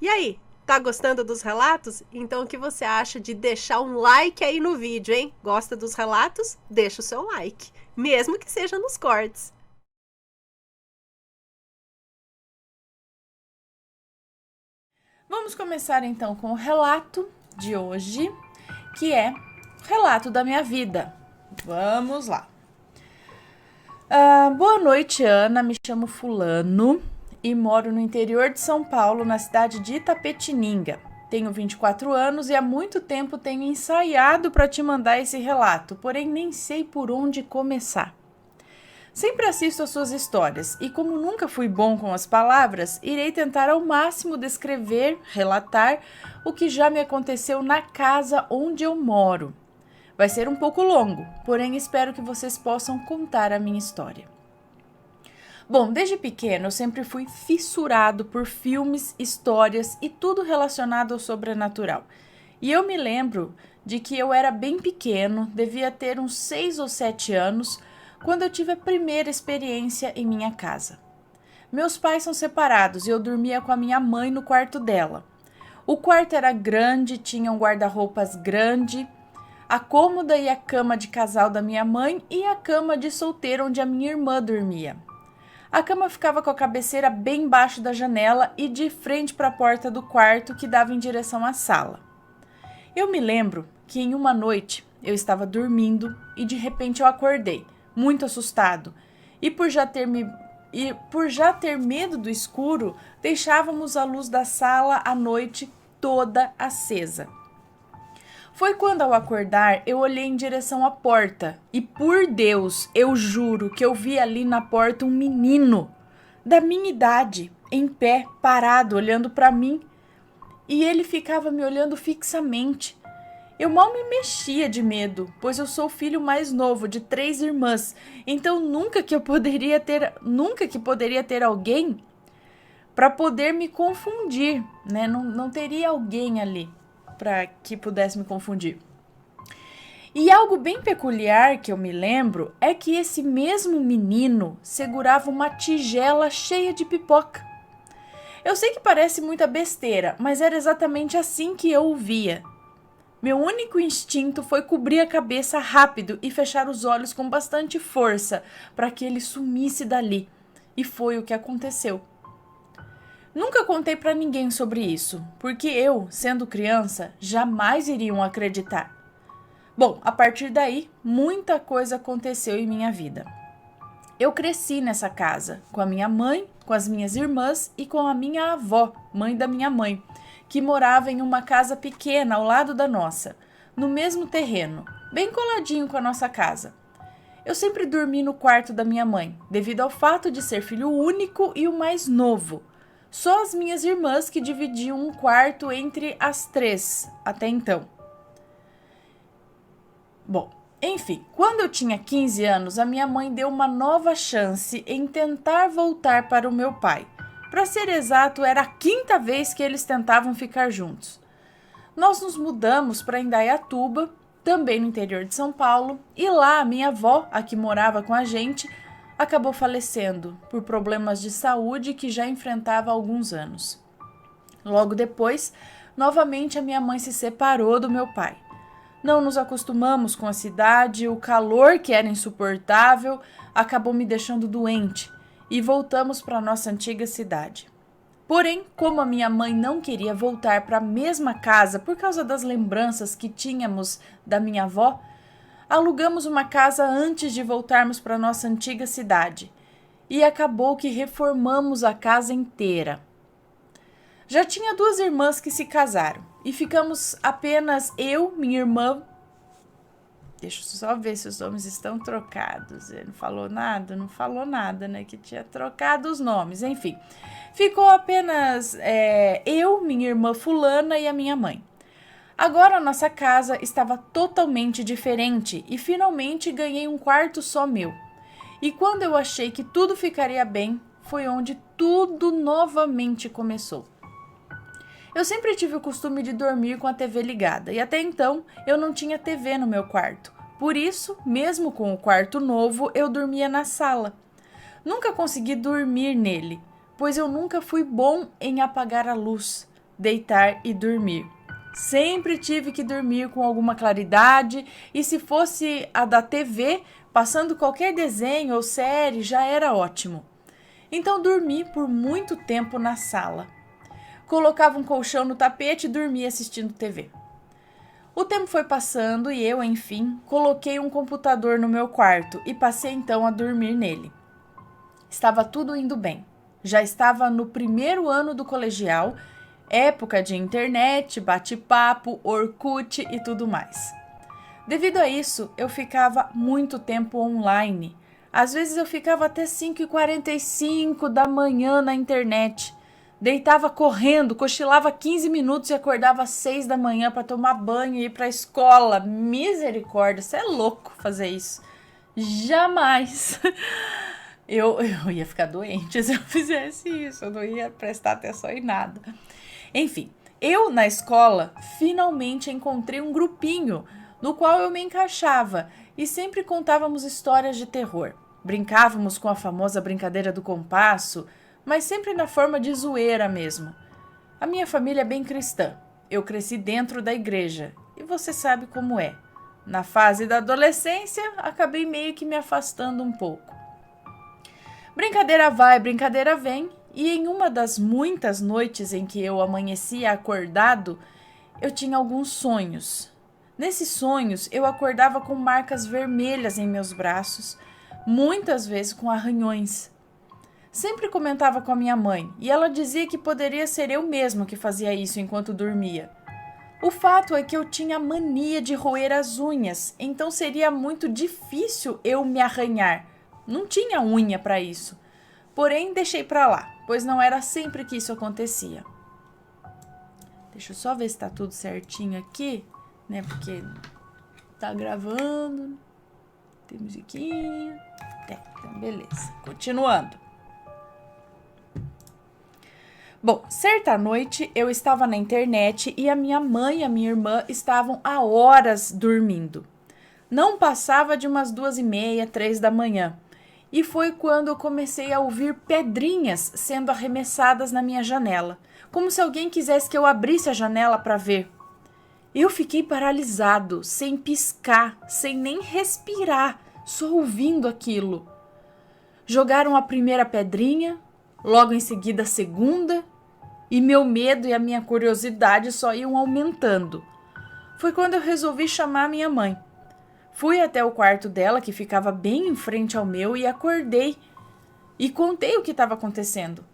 E aí, tá gostando dos relatos? Então o que você acha de deixar um like aí no vídeo, hein? Gosta dos relatos? Deixa o seu like, mesmo que seja nos cortes. Vamos começar então com o relato de hoje, que é o relato da minha vida. Vamos lá. Boa noite, Ana. Me chamo Fulano e moro no interior de São Paulo, na cidade de Itapetininga. Tenho 24 anos e há muito tempo tenho ensaiado para te mandar esse relato, porém nem sei por onde começar. Sempre assisto às suas histórias e, como nunca fui bom com as palavras, irei tentar ao máximo descrever, relatar o que já me aconteceu na casa onde eu moro. Vai ser um pouco longo, porém espero que vocês possam contar a minha história. Bom, desde pequeno eu sempre fui fissurado por filmes, histórias e tudo relacionado ao sobrenatural. E eu me lembro de que eu era bem pequeno, devia ter uns 6 ou 7 anos, quando eu tive a primeira experiência em minha casa. Meus pais são separados e eu dormia com a minha mãe no quarto dela. O quarto era grande, tinha um guarda-roupas grande, a cômoda e a cama de casal da minha mãe e a cama de solteiro onde a minha irmã dormia. A cama ficava com a cabeceira bem embaixo da janela e de frente para a porta do quarto que dava em direção à sala. Eu me lembro que em uma noite eu estava dormindo e de repente eu acordei, muito assustado, e por já ter medo do escuro, deixávamos a luz da sala à noite toda acesa. Foi quando, ao acordar, eu olhei em direção à porta e, por Deus, eu juro que eu vi ali na porta um menino da minha idade, em pé, parado, olhando para mim, e ele ficava me olhando fixamente. Eu mal me mexia de medo, pois eu sou o filho mais novo de 3 irmãs, então nunca que poderia ter alguém para poder me confundir, né? Não teria alguém ali para que pudesse me confundir. E algo bem peculiar que eu me lembro é que esse mesmo menino segurava uma tigela cheia de pipoca. Eu sei que parece muita besteira, mas era exatamente assim que eu o via. Meu único instinto foi cobrir a cabeça rápido e fechar os olhos com bastante força para que ele sumisse dali. E foi o que aconteceu. Nunca contei para ninguém sobre isso, porque eu, sendo criança, jamais iriam acreditar. Bom, a partir daí, muita coisa aconteceu em minha vida. Eu cresci nessa casa, com a minha mãe, com as minhas irmãs e com a minha avó, mãe da minha mãe, que morava em uma casa pequena ao lado da nossa, no mesmo terreno, bem coladinho com a nossa casa. Eu sempre dormi no quarto da minha mãe, devido ao fato de ser filho único e o mais novo. Só as minhas irmãs que dividiam um quarto entre as 3, até então. Bom, enfim, quando eu tinha 15 anos, a minha mãe deu uma nova chance em tentar voltar para o meu pai. Para ser exato, era a 5ª vez que eles tentavam ficar juntos. Nós nos mudamos para Indaiatuba, também no interior de São Paulo, e lá a minha avó, a que morava com a gente, acabou falecendo por problemas de saúde que já enfrentava há alguns anos. Logo depois, novamente a minha mãe se separou do meu pai. Não nos acostumamos com a cidade, o calor, que era insuportável, acabou me deixando doente e voltamos para nossa antiga cidade. Porém, como a minha mãe não queria voltar para a mesma casa por causa das lembranças que tínhamos da minha avó, alugamos uma casa antes de voltarmos para nossa antiga cidade e acabou que reformamos a casa inteira. Já tinha 2 irmãs que se casaram e ficamos apenas eu, minha irmã. Deixa eu só ver se os nomes estão trocados. Ele não falou nada? Não falou nada, né? Que tinha trocado os nomes. Enfim, ficou apenas eu, minha irmã fulana e a minha mãe. Agora a nossa casa estava totalmente diferente e finalmente ganhei um quarto só meu. E quando eu achei que tudo ficaria bem, foi onde tudo novamente começou. Eu sempre tive o costume de dormir com a TV ligada e até então eu não tinha TV no meu quarto. Por isso, mesmo com o quarto novo, eu dormia na sala. Nunca consegui dormir nele, pois eu nunca fui bom em apagar a luz. deitar e dormir. Sempre tive que dormir com alguma claridade e se fosse a da TV, passando qualquer desenho ou série, já era ótimo. Então dormi por muito tempo na sala. Colocava um colchão no tapete e dormia assistindo TV. O tempo foi passando e eu, enfim, coloquei um computador no meu quarto e passei então a dormir nele. Estava tudo indo bem. Já estava no primeiro ano do colegial, época de internet, bate-papo, Orkut e tudo mais. Devido a isso, eu ficava muito tempo online. Às vezes eu ficava até 5h45 da manhã na internet. Deitava correndo, cochilava 15 minutos e acordava às 6 da manhã para tomar banho e ir para a escola. Misericórdia, você é louco fazer isso. Jamais. Eu ia ficar doente se eu fizesse isso, eu não ia prestar atenção em nada. Enfim, eu na escola finalmente encontrei um grupinho no qual eu me encaixava e sempre contávamos histórias de terror. Brincávamos com a famosa brincadeira do compasso, mas sempre na forma de zoeira mesmo. A minha família é bem cristã, eu cresci dentro da igreja e você sabe como é. Na fase da adolescência, acabei meio que me afastando um pouco. Brincadeira vai, brincadeira vem, e em uma das muitas noites em que eu amanhecia acordado, eu tinha alguns sonhos. Nesses sonhos, eu acordava com marcas vermelhas em meus braços, muitas vezes com arranhões. Sempre comentava com a minha mãe, e ela dizia que poderia ser eu mesma que fazia isso enquanto dormia. O fato é que eu tinha mania de roer as unhas, então seria muito difícil eu me arranhar. Não tinha unha para isso. Porém, deixei para lá, pois não era sempre que isso acontecia. Deixa eu só ver se tá tudo certinho aqui, né? Porque tá gravando, tem musiquinha. Então beleza. Continuando. Bom, certa noite eu estava na internet e a minha mãe e a minha irmã estavam há horas dormindo. Não passava de umas 2h30, 3 da manhã. E foi quando eu comecei a ouvir pedrinhas sendo arremessadas na minha janela, como se alguém quisesse que eu abrisse a janela para ver. Eu fiquei paralisado, sem piscar, sem nem respirar, só ouvindo aquilo. Jogaram a primeira pedrinha, logo em seguida a segunda, e meu medo e a minha curiosidade só iam aumentando. Foi quando eu resolvi chamar minha mãe. Fui até o quarto dela, que ficava bem em frente ao meu, e acordei. E contei o que estava acontecendo.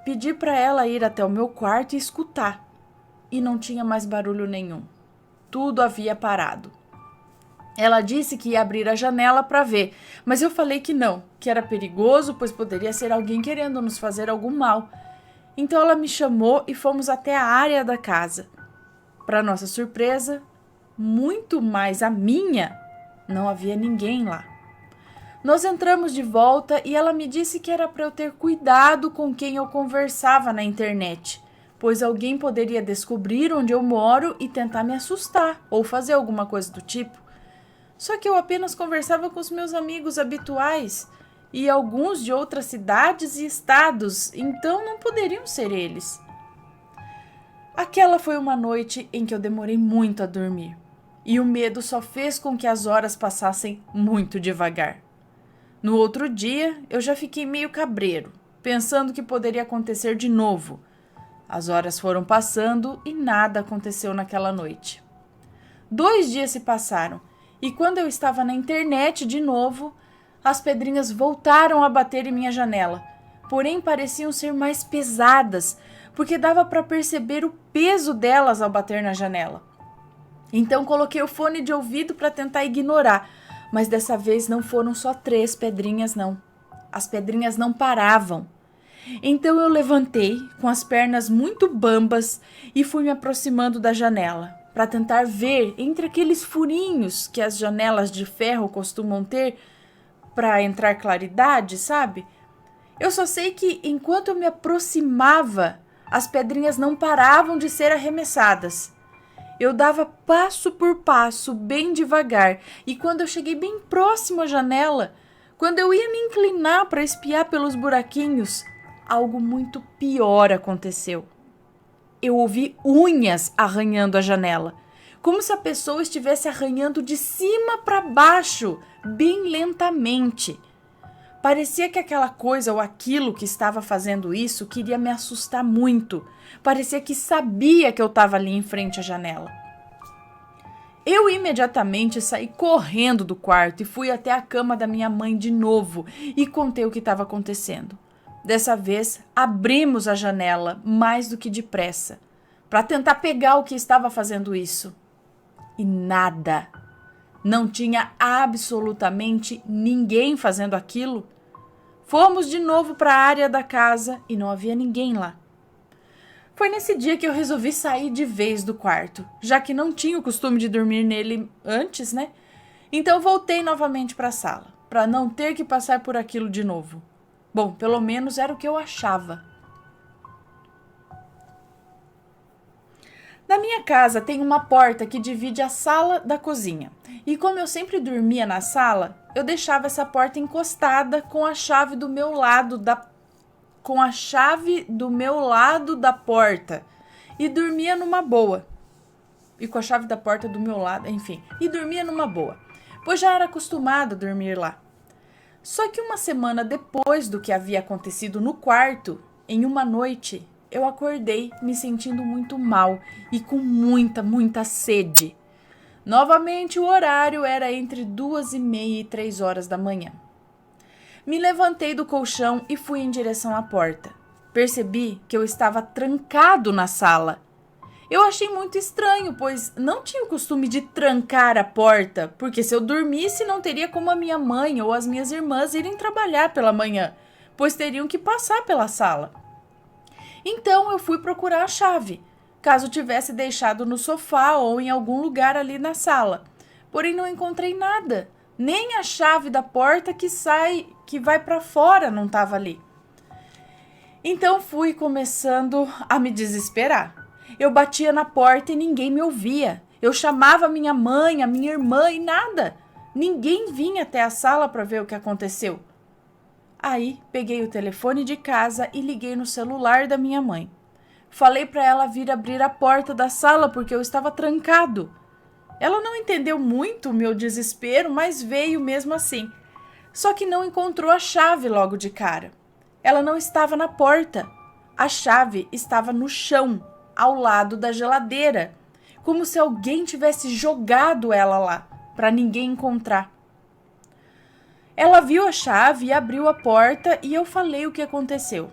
Pedi para ela ir até o meu quarto e escutar. E não tinha mais barulho nenhum. Tudo havia parado. Ela disse que ia abrir a janela para ver, mas eu falei que não, que era perigoso, pois poderia ser alguém querendo nos fazer algum mal. Então ela me chamou e fomos até a área da casa. Para nossa surpresa, muito mais a minha, não havia ninguém lá. Nós entramos de volta e ela me disse que era para eu ter cuidado com quem eu conversava na internet, pois alguém poderia descobrir onde eu moro e tentar me assustar ou fazer alguma coisa do tipo. Só que eu apenas conversava com os meus amigos habituais e alguns de outras cidades e estados, então não poderiam ser eles. Aquela foi uma noite em que eu demorei muito a dormir. E o medo só fez com que as horas passassem muito devagar. No outro dia, eu já fiquei meio cabreiro, pensando que poderia acontecer de novo. As horas foram passando e nada aconteceu naquela noite. 2 dias se passaram, e quando eu estava na internet de novo, as pedrinhas voltaram a bater em minha janela, porém pareciam ser mais pesadas, porque dava para perceber o peso delas ao bater na janela. Então coloquei o fone de ouvido para tentar ignorar, mas dessa vez não foram só 3 pedrinhas não. As pedrinhas não paravam. Então eu levantei com as pernas muito bambas e fui me aproximando da janela, para tentar ver entre aqueles furinhos que as janelas de ferro costumam ter para entrar claridade, sabe? Eu só sei que enquanto eu me aproximava, as pedrinhas não paravam de ser arremessadas. Eu dava passo por passo, bem devagar, e quando eu cheguei bem próximo à janela, quando eu ia me inclinar para espiar pelos buraquinhos, algo muito pior aconteceu. eu ouvi unhas arranhando a janela, como se a pessoa estivesse arranhando de cima para baixo, bem lentamente. Parecia que aquela coisa ou aquilo que estava fazendo isso queria me assustar muito. Parecia que sabia que eu estava ali em frente à janela. Eu imediatamente saí correndo do quarto e fui até a cama da minha mãe de novo e contei o que estava acontecendo. Dessa vez, abrimos a janela mais do que depressa, para tentar pegar o que estava fazendo isso. E nada. Não tinha absolutamente ninguém fazendo aquilo. Fomos de novo para a área da casa e não havia ninguém lá. Foi nesse dia que eu resolvi sair de vez do quarto, já que não tinha o costume de dormir nele antes, né? Então voltei novamente para a sala, para não ter que passar por aquilo de novo. Bom, pelo menos era o que eu achava. Na minha casa tem uma porta que divide a sala da cozinha. E como eu sempre dormia na sala, eu deixava essa porta encostada com a chave do meu lado da porta e dormia numa boa. E com a chave da porta do meu lado, enfim, e dormia numa boa, pois já era acostumada a dormir lá. Só que uma semana depois do que havia acontecido no quarto, em uma noite, eu acordei me sentindo muito mal e com muita sede. Novamente o horário era entre 2h30 e 3h da manhã. Me levantei do colchão e fui em direção à porta. Percebi que eu estava trancado na sala. Eu achei muito estranho, pois não tinha o costume de trancar a porta, porque se eu dormisse não teria como a minha mãe ou as minhas irmãs irem trabalhar pela manhã, pois teriam que passar pela sala. Então eu fui procurar a chave, caso tivesse deixado no sofá ou em algum lugar ali na sala. Porém não encontrei nada, nem a chave da porta que vai para fora não estava ali. Então fui começando a me desesperar. Eu batia na porta e ninguém me ouvia. Eu chamava minha mãe, a minha irmã e nada. Ninguém vinha até a sala para ver o que aconteceu. Aí peguei o telefone de casa e liguei no celular da minha mãe. Falei para ela vir abrir a porta da sala porque eu estava trancado. Ela não entendeu muito o meu desespero, mas veio mesmo assim. Só que não encontrou a chave logo de cara. Ela não estava na porta. A chave estava no chão, ao lado da geladeira, como se alguém tivesse jogado ela lá, para ninguém encontrar. Ela viu a chave e abriu a porta e eu falei o que aconteceu.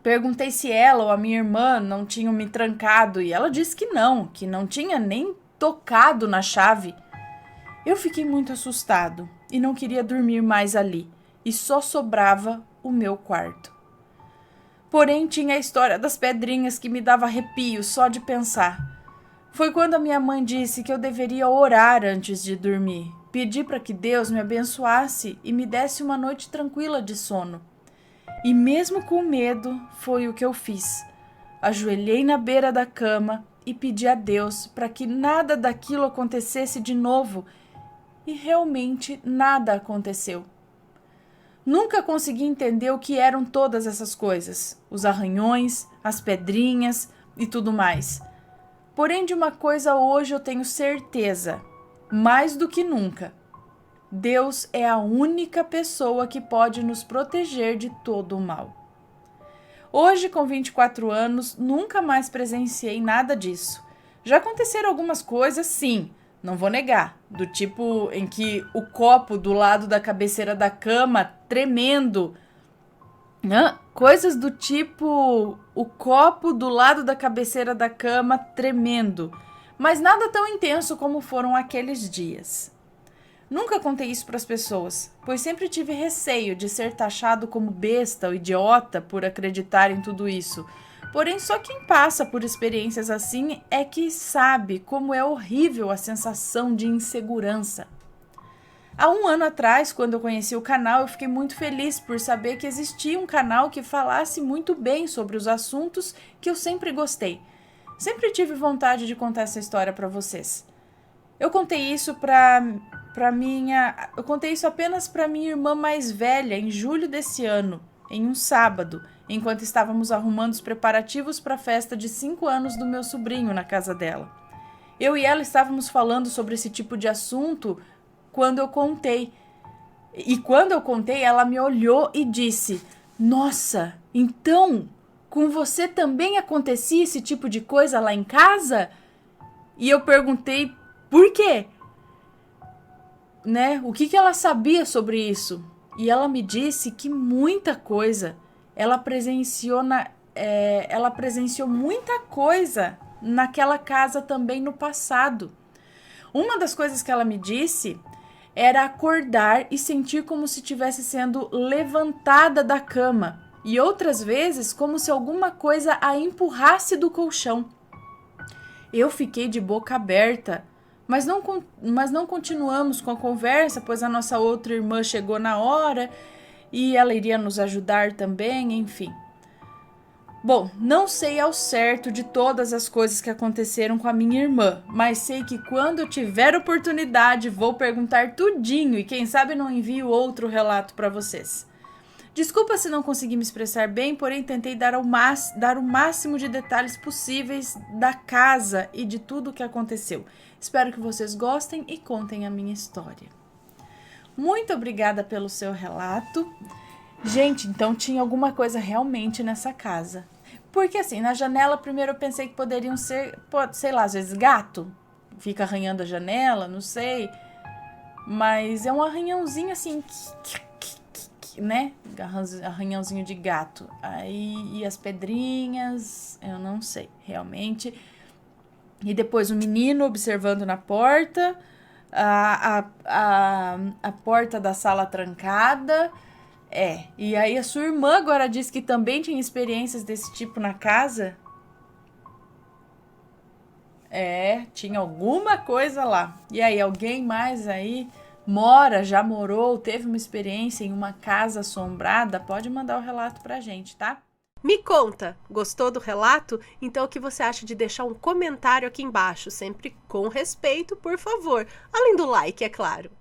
Perguntei se ela ou a minha irmã não tinham me trancado e ela disse que não tinha nem tocado na chave. Eu fiquei muito assustado e não queria dormir mais ali e só sobrava o meu quarto. Porém, tinha a história das pedrinhas que me dava arrepio só de pensar. Foi quando a minha mãe disse que eu deveria orar antes de dormir. Pedi para que Deus me abençoasse e me desse uma noite tranquila de sono. E mesmo com medo, foi o que eu fiz. Ajoelhei na beira da cama e pedi a Deus para que nada daquilo acontecesse de novo. E realmente nada aconteceu. Nunca consegui entender o que eram todas essas coisas, os arranhões, as pedrinhas e tudo mais. Porém, de uma coisa hoje eu tenho certeza, mais do que nunca. Deus é a única pessoa que pode nos proteger de todo o mal. Hoje, com 24 anos, nunca mais presenciei nada disso. Já aconteceram algumas coisas, sim, não vou negar, do tipo em que o copo do lado da cabeceira da cama tremendo, coisas do tipo o copo do lado da cabeceira da cama tremendo, mas nada tão intenso como foram aqueles dias. Nunca contei isso para as pessoas, pois sempre tive receio de ser taxado como besta ou idiota por acreditar em tudo isso. Porém, só quem passa por experiências assim é que sabe como é horrível a sensação de insegurança. Há 1 ano atrás, quando eu conheci o canal, eu fiquei muito feliz por saber que existia um canal que falasse muito bem sobre os assuntos que eu sempre gostei. Sempre tive vontade de contar essa história para vocês. Eu contei isso apenas para minha irmã mais velha em julho desse ano, em um sábado, enquanto estávamos arrumando os preparativos para a festa de 5 anos do meu sobrinho na casa dela. Eu e ela estávamos falando sobre esse tipo de assunto quando eu contei. E quando eu contei, ela me olhou e disse: "Nossa, então com você também acontecia esse tipo de coisa lá em casa?" E eu perguntei por quê? Né? O que ela sabia sobre isso? E ela me disse que muita coisa. Ela presenciou muita coisa naquela casa também no passado. Uma das coisas que ela me disse era acordar e sentir como se estivesse sendo levantada da cama. E outras vezes como se alguma coisa a empurrasse do colchão. Eu fiquei de boca aberta, mas não continuamos com a conversa, pois a nossa outra irmã chegou na hora e ela iria nos ajudar também, enfim. Bom, não sei ao certo de todas as coisas que aconteceram com a minha irmã, mas sei que quando eu tiver oportunidade vou perguntar tudinho e quem sabe não envio outro relato para vocês. Desculpa se não consegui me expressar bem, porém tentei dar o máximo de detalhes possíveis da casa e de tudo o que aconteceu. Espero que vocês gostem e contem a minha história. Muito obrigada pelo seu relato. Gente, então tinha alguma coisa realmente nessa casa. Porque assim, na janela primeiro eu pensei que poderiam ser, sei lá, às vezes gato. Fica arranhando a janela, não sei. Mas é um arranhãozinho assim, né? Arranhãozinho de gato. Aí, e as pedrinhas, eu não sei, realmente. E depois o menino observando na porta, a porta da sala trancada. E aí a sua irmã agora disse que também tinha experiências desse tipo na casa. Tinha alguma coisa lá. E aí, alguém mais aí já morou, teve uma experiência em uma casa assombrada? Pode mandar o relato pra gente, tá? Me conta, gostou do relato? Então o que você acha de deixar um comentário aqui embaixo, sempre com respeito, por favor. Além do like, é claro.